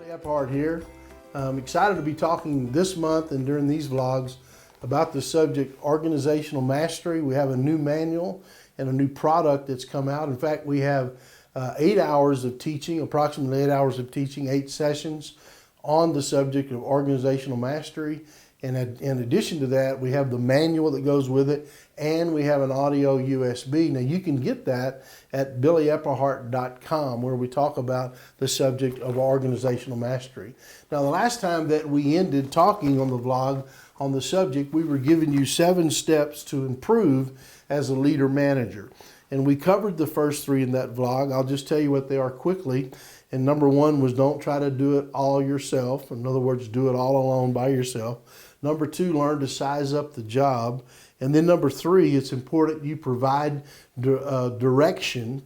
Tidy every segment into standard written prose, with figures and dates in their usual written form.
Billy Epphart here. I'm excited to be talking this month and during these vlogs about the subject organizational mastery. We have a new manual and a new product that's come out. In fact, we have 8 hours of teaching, approximately 8 hours of teaching, 8 sessions on the subject of organizational mastery. And in addition to that, we have the manual that goes with it, and we have an audio USB. Now, you can get that at billyepphart.com, where we talk about the subject of organizational mastery. Now, the last time that we ended talking on the vlog on the subject, we were giving you 7 steps to improve as a leader manager. And we covered the first 3 in that vlog. I'll just tell you what they are quickly. And number 1 was don't try to do it all yourself. In other words, do it all alone by yourself. Number 2, learn to size up the job. And then number 3, it's important you provide direction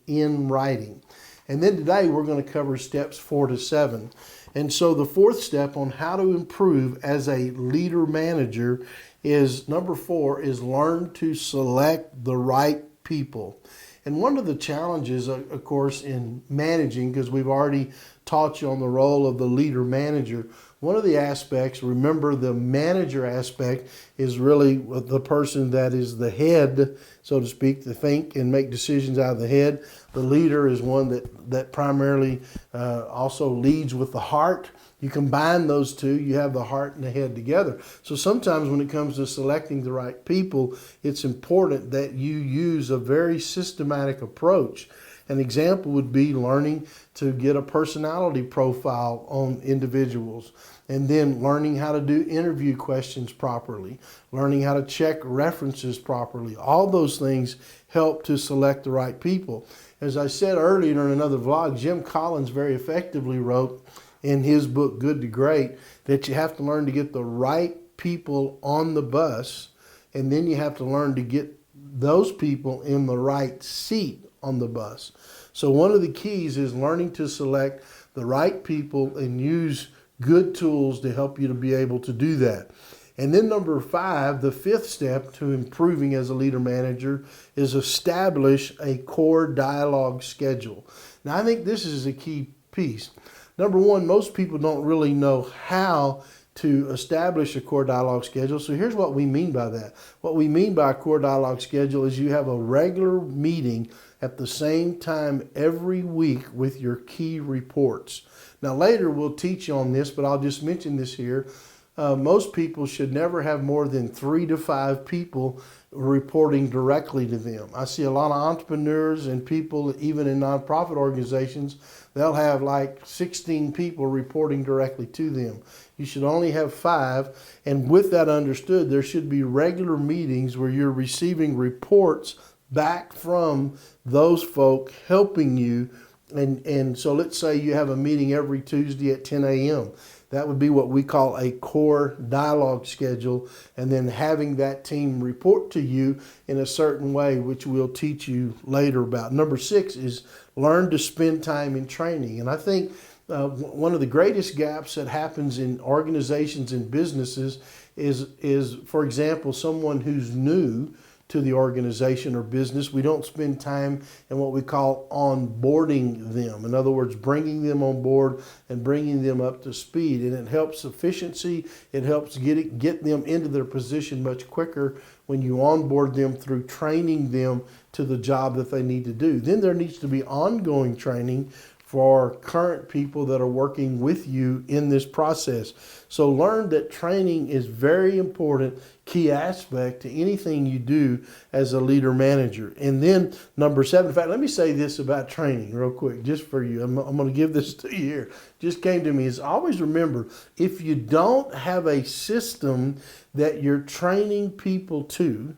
in writing. And then today we're going to cover steps 4 to 7. And so the 4th step on how to improve as a leader manager is number 4 is learn to select the right people. And one of the challenges, of course, in managing, because we've already taught you on the role of the leader manager, one of the aspects, remember the manager aspect is really the person that is the head, so to speak, to think and make decisions out of the head. The leader is one that primarily also leads with the heart. You combine those two, you have the heart and the head together. So sometimes when it comes to selecting the right people, it's important that you use a very systematic approach. An example would be learning to get a personality profile on individuals, and then learning how to do interview questions properly, learning how to check references properly. All those things help to select the right people. As I said earlier in another vlog, Jim Collins very effectively wrote in his book, Good to Great, that you have to learn to get the right people on the bus, and then you have to learn to get those people in the right seat on the bus. So one of the keys is learning to select the right people and use good tools to help you to be able to do that. And then number 5, the 5th step to improving as a leader manager is establish a core dialogue schedule. Now, I think this is a key piece. Number 1, most people don't really know how to establish a core dialogue schedule. So here's what we mean by that. What we mean by a core dialogue schedule is you have a regular meeting at the same time every week with your key reports. Now later we'll teach you on this, but I'll just mention this here. Most people should never have more than 3 to 5 people reporting directly to them. I see a lot of entrepreneurs and people, even in nonprofit organizations, they'll have like 16 people reporting directly to them. You should only have 5, and with that understood, there should be regular meetings where you're receiving reports back from those folk helping you. And so let's say you have a meeting every Tuesday at 10 a.m. That would be what we call a core dialogue schedule, and then having that team report to you in a certain way, which we'll teach you later about. Number 6 is learn to spend time in training. And I think one of the greatest gaps that happens in organizations and businesses is, for example, someone who's new to the organization or business. We don't spend time in what we call onboarding them. In other words, bringing them on board and bringing them up to speed. And it helps efficiency. It helps get them into their position much quicker when you onboard them through training them to the job that they need to do. Then there needs to be ongoing training for current people that are working with you in this process. So learn that training is very important, key aspect to anything you do as a leader manager. And then number 7, in fact, let me say this about training real quick, just for you. I'm going to give this to you here. Just came to me is always remember, if you don't have a system that you're training people to,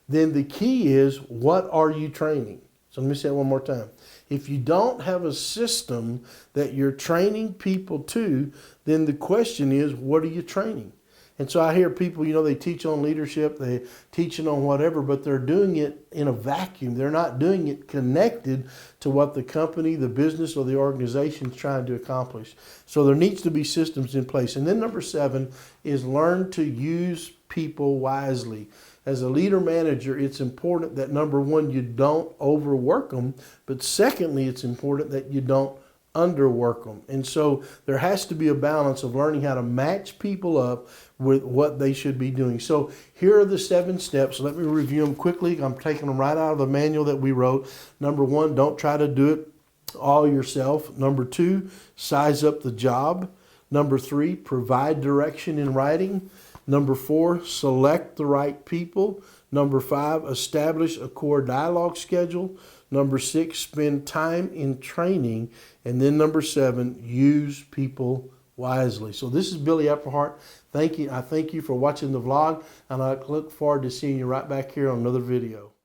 then the key is, what are you training? So let me say it one more time. If you don't have a system that you're training people to, then the question is, what are you training? And so I hear people, they teach on leadership, they teaching on whatever, but they're doing it in a vacuum. They're not doing it connected to what the company, the business, or the organization is trying to accomplish. So there needs to be systems in place. And then number 7 is learn to use people wisely. As a leader manager, it's important that number 1, you don't overwork them, but secondly, it's important that you don't underwork them. And so there has to be a balance of learning how to match people up with what they should be doing. So here are the 7 steps. Let me review them quickly. I'm taking them right out of the manual that we wrote. Number 1, don't try to do it all yourself. Number 2, size up the job. Number 3, provide direction in writing. Number 4, select the right people. Number 5, establish a core dialogue schedule. Number 6, spend time in training. And then number 7, use people wisely. So this is Billy Epperhart. Thank you. I thank you for watching the vlog, and I look forward to seeing you right back here on another video.